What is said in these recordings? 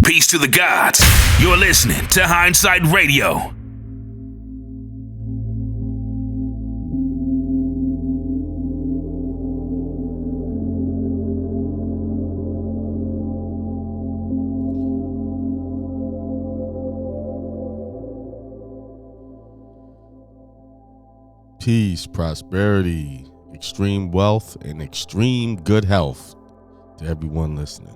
Peace to the gods. You're listening to Hindsight Radio. Peace, prosperity, extreme wealth, and extreme good health to everyone listening.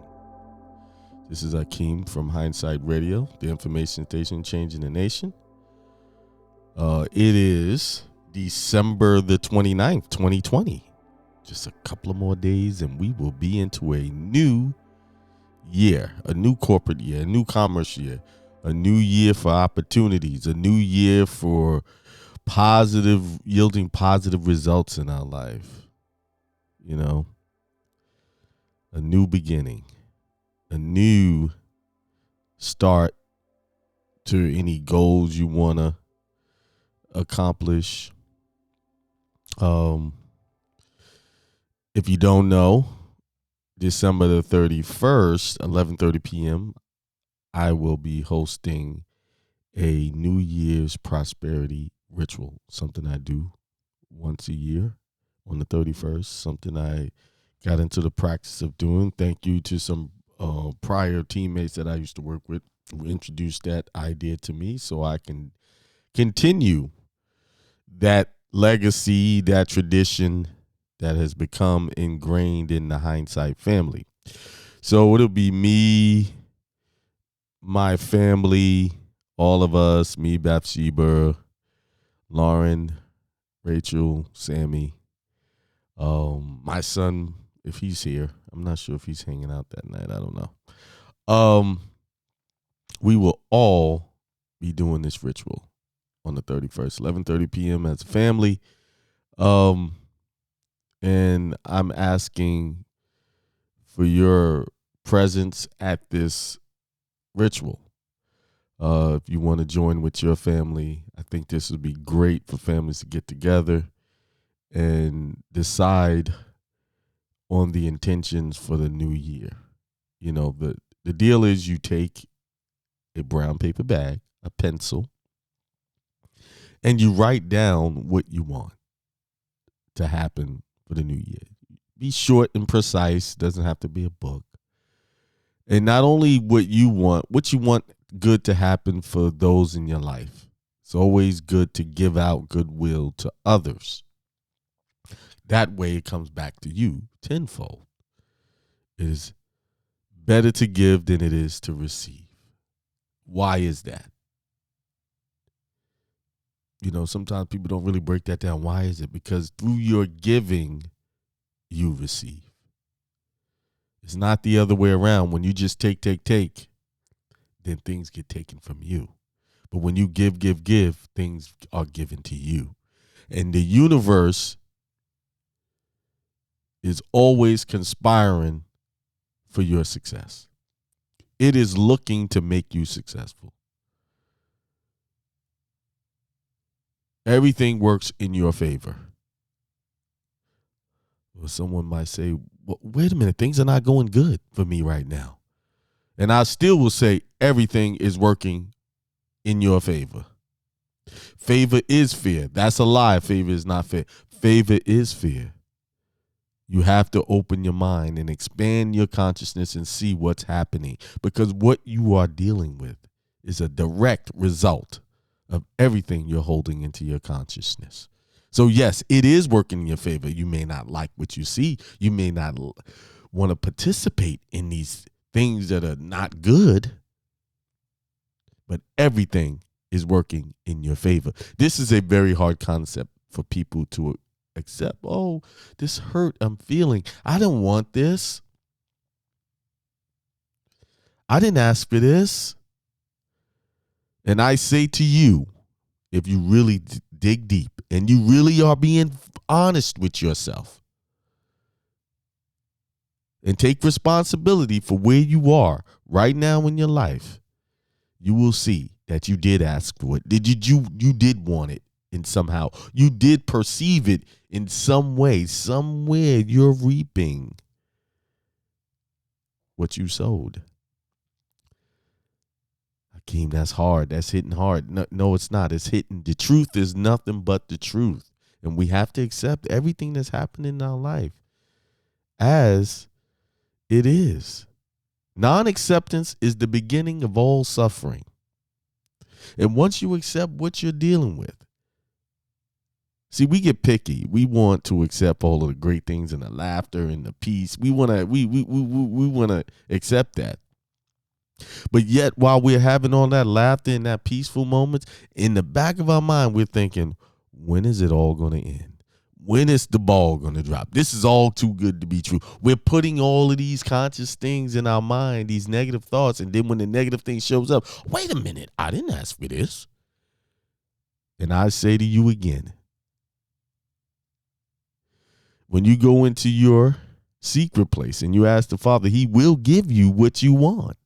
This is Akeem from Hindsight Radio, the information station changing the nation. It is December the 29th, 2020. Just a couple of more days and we will be into a new year, a new corporate year, a new commerce year, a new year for opportunities, a new year for yielding positive results in our life. You know, a new beginning, a new start to any goals you want to accomplish. If you don't know, December the 31st, 11:30 p.m., I will be hosting a New Year's prosperity ritual, something I do once a year on the 31st, something I got into the practice of doing. Thank you to some prior teammates that I used to work with who introduced that idea to me so I can continue that legacy, that tradition that has become ingrained in the Hindsight family. So it'll be me, my family, all of us, me, Bathsheba, Lauren, Rachel, Sammy, my son, if he's here. I'm not sure if he's hanging out that night. I don't know. We will all be doing this ritual on the 31st, 11:30 p.m. as a family. And I'm asking for your presence at this ritual. If you want to join with your family, I think this would be great for families to get together and decide on the intentions for the new year. You know, the deal is you take a brown paper bag, a pencil, and you write down what you want to happen for the new year. Be short and precise. Doesn't have to be a book. And not only what you want good to happen for those in your life. It's always good to give out goodwill to others. That way it comes back to you tenfold. It is better to give than it is to receive. Why is that? You know, sometimes people don't really break that down. Why is it? Because through your giving, you receive. It's not the other way around. When you just take, then things get taken from you. But when you give, things are given to you. And the universe is always conspiring for your success. It is looking to make you successful. Everything works in your favor. Well, someone might say, well, wait a minute, things are not going good for me right now. And I still will say everything is working in your favor. Favor is fear. That's a lie. Favor is not fair. Favor is fear. You have to open your mind and expand your consciousness and see what's happening, because what you are dealing with is a direct result of everything you're holding into your consciousness. So yes, it is working in your favor. You may not like what you see. You may not want to participate in these things that are not good, but everything is working in your favor. This is a very hard concept for people to accept. Oh, this hurt I'm feeling. I don't want this. I didn't ask for this. And I say to you, if you really dig deep and you really are being honest with yourself and take responsibility for where you are right now in your life, you will see that you did ask for it. You did want it, and somehow you did perceive it in some way. Somewhere you're reaping what you sowed. Keem, that's hard. That's hitting hard. No, it's not. It's hitting. The truth is nothing but the truth. And we have to accept everything that's happening in our life as it is. Non-acceptance is the beginning of all suffering. And once you accept what you're dealing with, see, we get picky. We want to accept all of the great things and the laughter and the peace. We want to accept that. But yet, while we're having all that laughter and that peaceful moments, in the back of our mind, we're thinking, when is it all going to end? When is the ball going to drop? This is all too good to be true. We're putting all of these conscious things in our mind, these negative thoughts, and then when the negative thing shows up, wait a minute, I didn't ask for this. And I say to you again, when you go into your secret place and you ask the Father, He will give you what you want.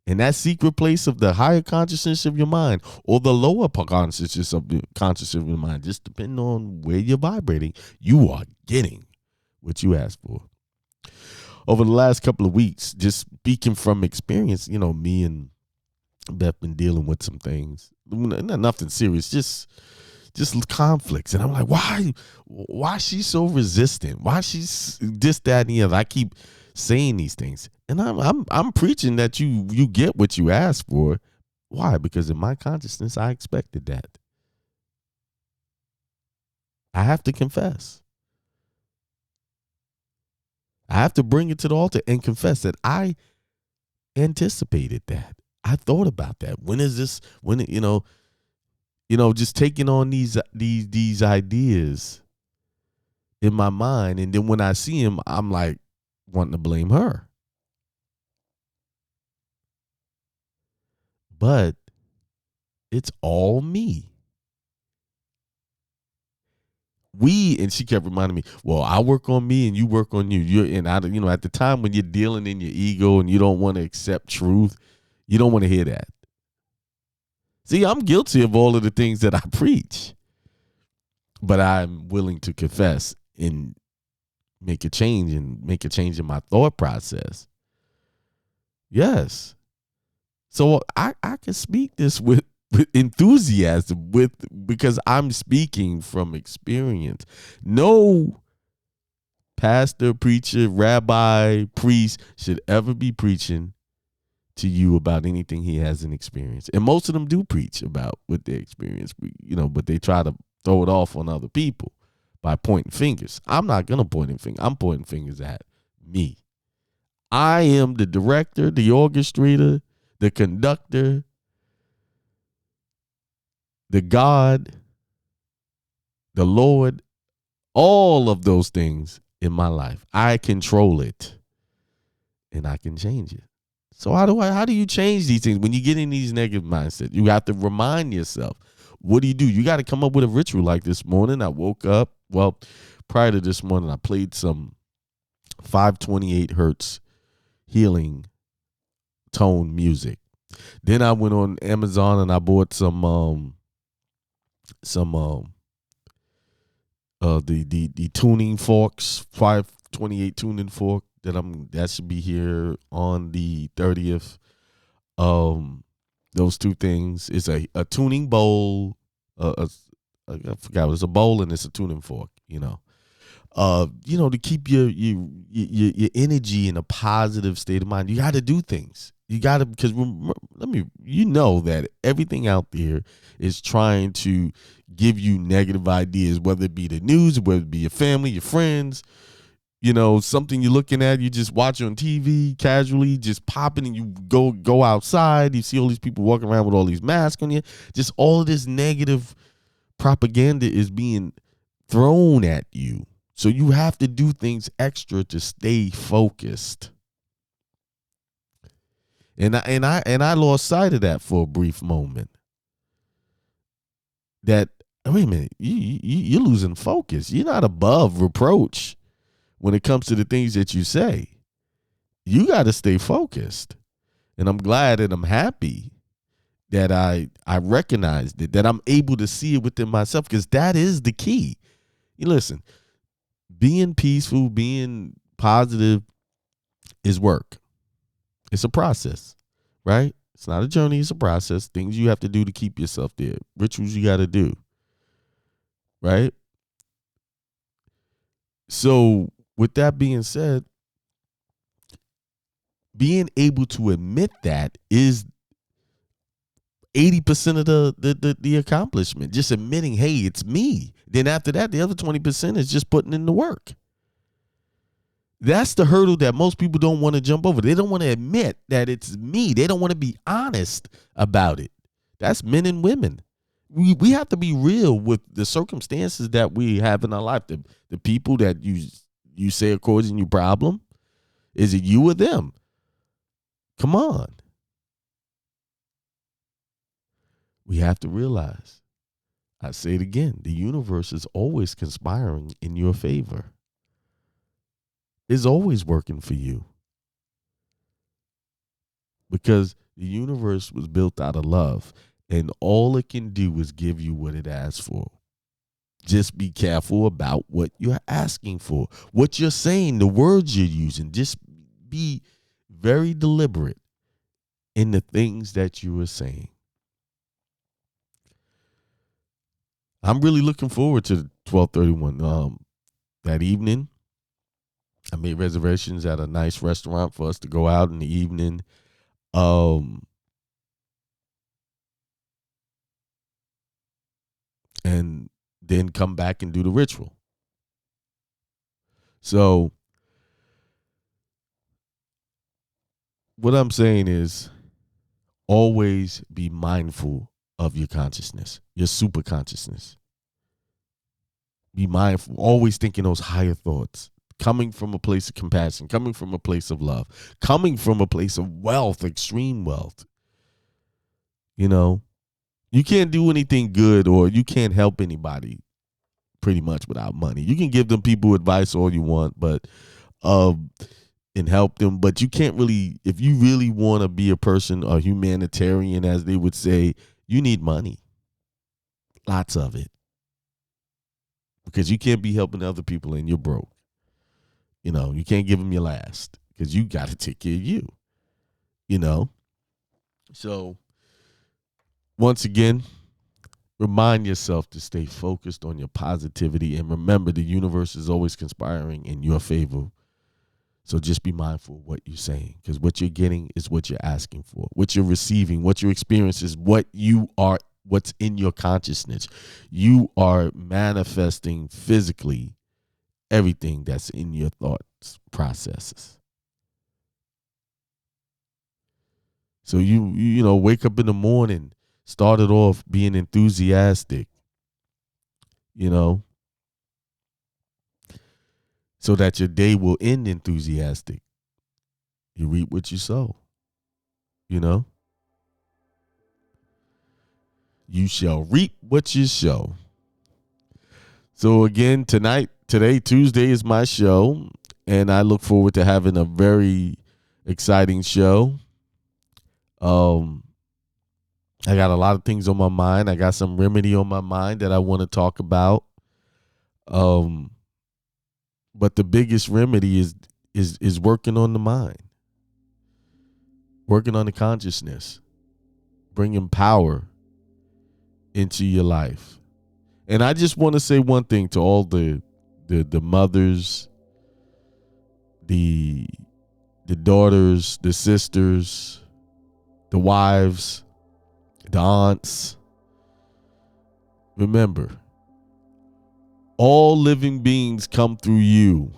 And that secret place of the higher consciousness of your mind or the lower consciousness of your mind, just depending on where you're vibrating, you are getting what you asked for. Over the last couple of weeks, just speaking from experience, me and Beth been dealing with some things. Nothing serious, just conflicts. And I'm like, why she's so resistant? Why she's this, that, and the other? I keep saying these things. And I'm preaching that you get what you ask for. Why? Because in my consciousness, I expected that. I have to confess. I have to bring it to the altar and confess that I anticipated that. I thought about that. When is this? When just taking on these ideas in my mind, and then when I see him, I'm like wanting to blame her. But it's all me. And she kept reminding me, well, I work on me and you work on you. At the time when you're dealing in your ego and you don't want to accept truth, you don't want to hear that. See, I'm guilty of all of the things that I preach, but I'm willing to confess and make a change in my thought process. Yes. So I can speak this with enthusiasm because I'm speaking from experience. No pastor, preacher, rabbi, priest should ever be preaching to you about anything he hasn't experienced. And most of them do preach about what they experience, but they try to throw it off on other people by pointing fingers. I'm not going to point fingers. I'm pointing fingers at me. I am the director, the orchestrator, the conductor, the God, the Lord, all of those things in my life. I control it and I can change it. So how do you change these things? When you get in these negative mindsets, you have to remind yourself. What do? You got to come up with a ritual. Like this morning, I woke up. Well, prior to this morning, I played some 528 hertz healing tone music. Then I went on Amazon and I bought some the tuning forks, 528 tuning fork that should be here on the 30th. Those two things is a tuning bowl. I forgot, it's a bowl and it's a tuning fork. To keep your energy in a positive state of mind, you got to do things. You got to, because that everything out there is trying to give you negative ideas, whether it be the news, whether it be your family, your friends, something you're looking at, you just watch on TV casually, just popping, and you go outside, you see all these people walking around with all these masks on you. Just all of this negative propaganda is being thrown at you. So you have to do things extra to stay focused. And I lost sight of that for a brief moment. That, wait a minute, you're losing focus. You're not above reproach when it comes to the things that you say. You got to stay focused. And I'm glad and I'm happy that I recognized it, that I'm able to see it within myself, because that is the key. You listen, being peaceful, being positive is work. It's a process. right? It's not a journey, it's a process. Things you have to do to keep yourself there. Rituals you got to do, right? So with that being said, being able to admit that is 80% of the accomplishment. Just admitting, hey, it's me. Then after that, the other 20% is just putting in the work. That's the hurdle that most people don't want to jump over. They don't want to admit that it's me. They don't want to be honest about it. That's men and women. We have to be real with the circumstances that we have in our life. The people that you say are causing you problem. Is it you or them? Come on. We have to realize, I say it again, the universe is always conspiring in your favor. It's always working for you. Because the universe was built out of love, and all it can do is give you what it asks for. Just be careful about what you're asking for, what you're saying, the words you're using. Just be very deliberate in the things that you are saying. I'm really looking forward to 12/31. That evening, I made reservations at a nice restaurant for us to go out in the evening. And then come back and do the ritual. So what I'm saying is, always be mindful of your consciousness, your super consciousness. Be mindful, always thinking those higher thoughts, coming from a place of compassion, coming from a place of love, coming from a place of wealth, extreme wealth. You know, you can't do anything good, or you can't help anybody pretty much without money. You can give them people advice all you want, but and help them, but you can't really, if you really want to be a person, a humanitarian, as they would say, you need money. Lots of it. Because you can't be helping other people and you're broke. You know, you can't give them your last because you got to take care of you. You know? So, once again, remind yourself to stay focused on your positivity, and remember, the universe is always conspiring in your favor. So just be mindful of what you're saying, because what you're getting is what you're asking for. What you're receiving, what you're experiencing is what you are, what's in your consciousness. You are manifesting physically everything that's in your thoughts processes. So you know, wake up in the morning, start it off being enthusiastic, you know, so that your day will end enthusiastic. You reap what you sow, you know. You shall reap what you sow. So again, today, Tuesday, is my show, and I look forward to having a very exciting show. I got a lot of things on my mind. I got some remedy on my mind that I want to talk about. But the biggest remedy is working on the mind, working on the consciousness, bringing power into your life. And I just want to say one thing to all the mothers, the daughters, the sisters, the wives, the aunts. Remember, all living beings come through you.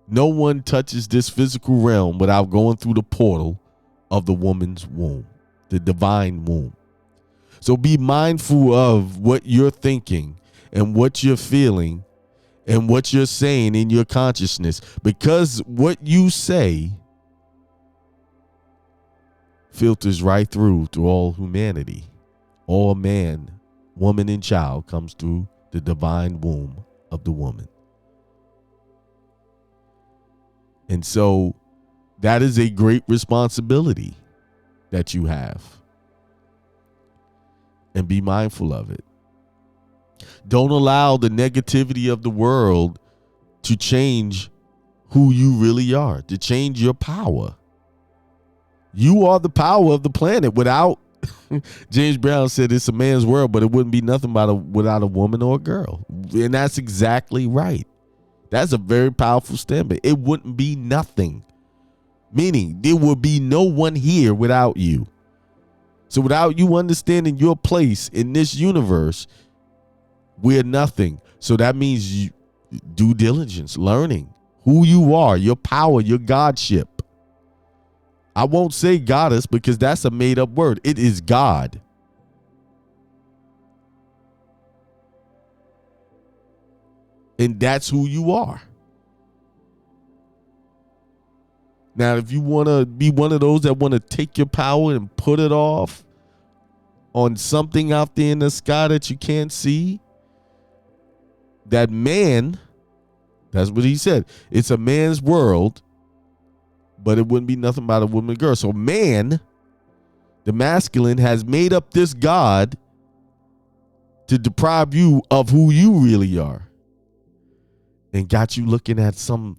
No one touches this physical realm without going through the portal of the woman's womb, the divine womb. So be mindful of what you're thinking and what you're feeling and what you're saying in your consciousness, because what you say filters right through to all humanity. All man, woman, and child comes through the divine womb of the woman. And so that is a great responsibility that you have. And be mindful of it. Don't allow the negativity of the world to change who you really are, to change your power. You are the power of the planet. Without, James Brown said it's a man's world, but it wouldn't be nothing without a woman or a girl. And that's exactly right. That's a very powerful statement. It wouldn't be nothing. Meaning there would be no one here without you. So without you understanding your place in this universe, we're nothing. So that means due diligence, learning who you are, your power, your godship. I won't say goddess because that's a made up word. It is God. And that's who you are. Now, if you want to be one of those that want to take your power and put it off on something out there in the sky that you can't see, that man, that's what he said. It's a man's world, but it wouldn't be nothing but a woman and girl. So man, the masculine, has made up this God to deprive you of who you really are and got you looking at some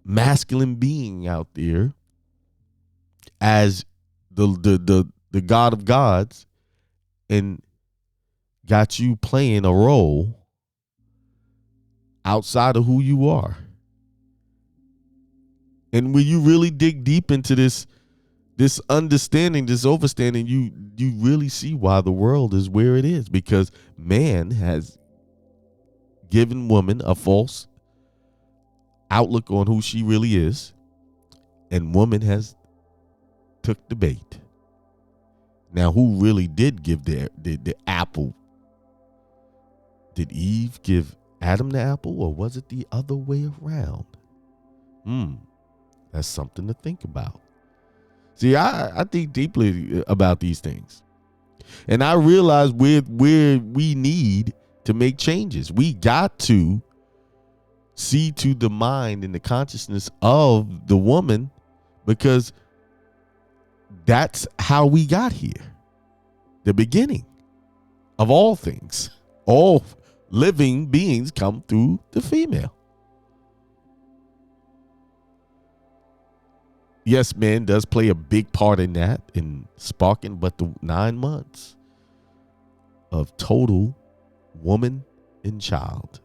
masculine being out there as the God of gods and got you playing a role outside of who you are. And when you really dig deep into this understanding, this overstanding, you really see why the world is where it is, because man has given woman a false outlook on who she really is, and woman has took the bait. Now, who really did give the apple? Did Eve give Adam the apple, or was it the other way around? That's something to think about. See, I think deeply about these things. And I realize where we need to make changes. We got to see to the mind and the consciousness of the woman, because that's how we got here. The beginning of all things. All living beings come through the female. Yes, man does play a big part in that, in sparking, but the 9 months of total woman and child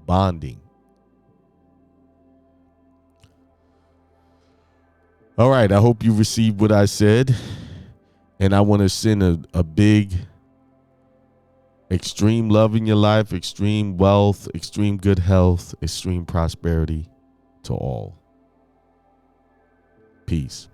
bonding. All right, I hope you received what I said. And I want to send a big, extreme love in your life, extreme wealth, extreme good health, extreme prosperity to all. Peace.